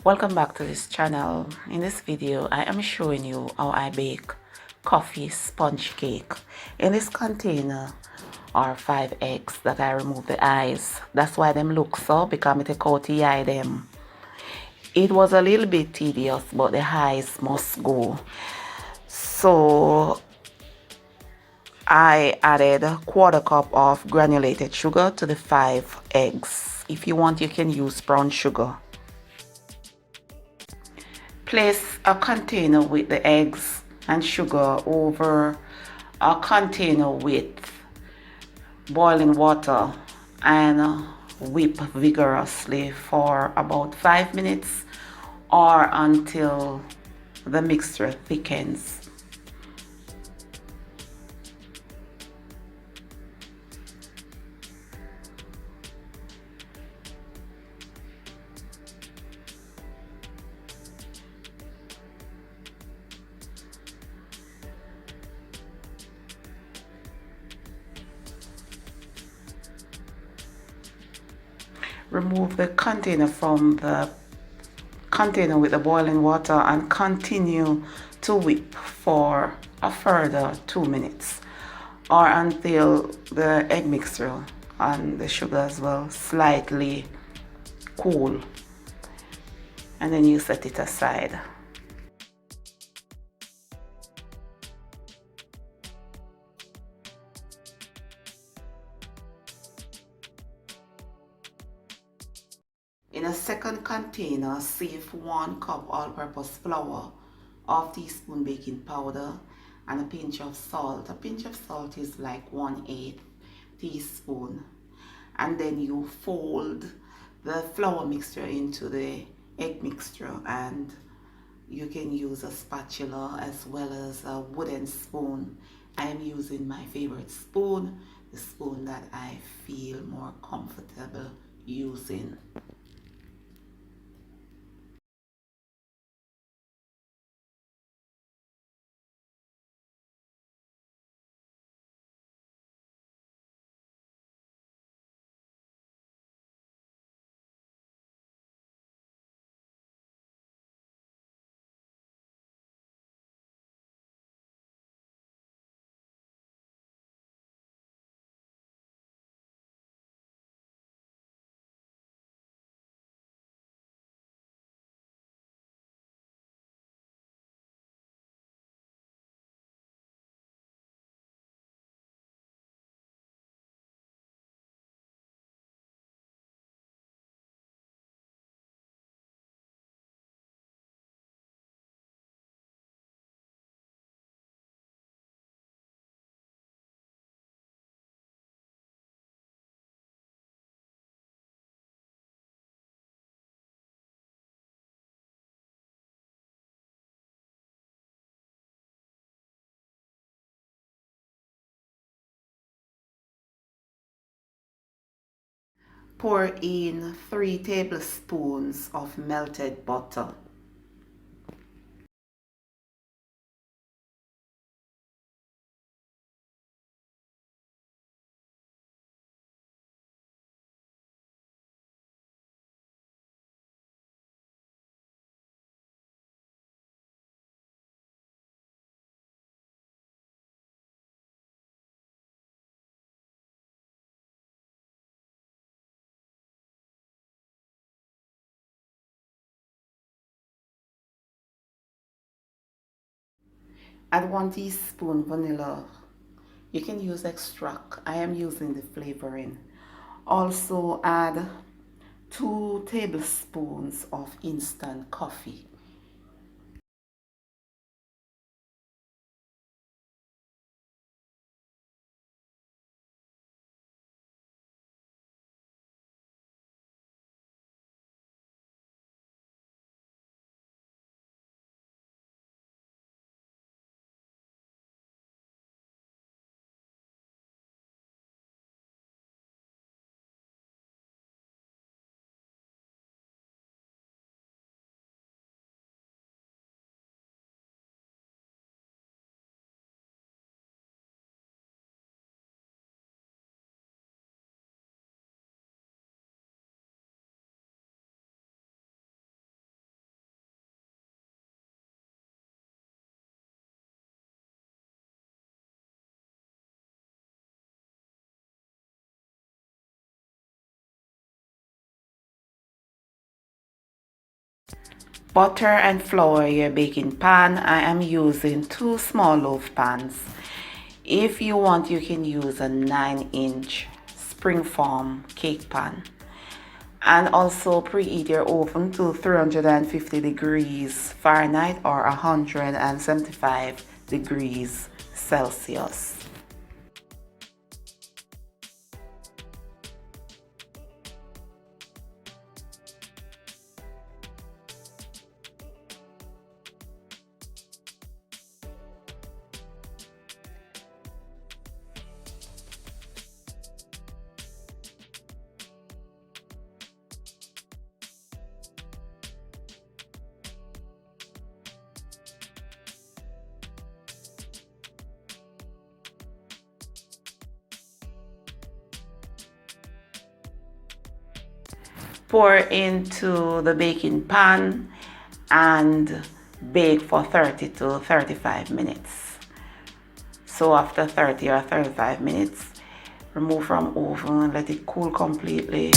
Welcome back to this channel. In this video I am showing you how I bake coffee sponge cake. In this container are 5 eggs that I remove the eyes. That's why them look so, because I take out the eye them. It was a little bit tedious, but the eyes must go. So I added a quarter cup of granulated sugar to the 5 eggs. If you want, you can use brown sugar. Place a container with the eggs and sugar over a container with boiling water and whip vigorously for about 5 minutes or until the mixture thickens. Remove the container from the container with the boiling water and continue to whip for a further 2 minutes or until the egg mixture and the sugar as well slightly cool, and then you set it aside. In a second container, sieve 1 cup all-purpose flour, half teaspoon baking powder, and a pinch of salt. A pinch of salt is like 1/8 teaspoon. And then you fold the flour mixture into the egg mixture, and you can use a spatula as well as a wooden spoon. I am using my favorite spoon, the spoon that I feel more comfortable using. Pour in 3 tablespoons of melted butter. Add 1 teaspoon vanilla. You can use extract. I am using the flavoring. Also add 2 tablespoons of instant coffee. Butter and flour your baking pan. I am using 2 small loaf pans. If you want, you can use a 9-inch springform cake pan. And also preheat your oven to 350 degrees Fahrenheit or 175 degrees Celsius. Pour into the baking pan and bake for 30 to 35 minutes. So after 30 or 35 minutes, remove from oven and let it cool completely.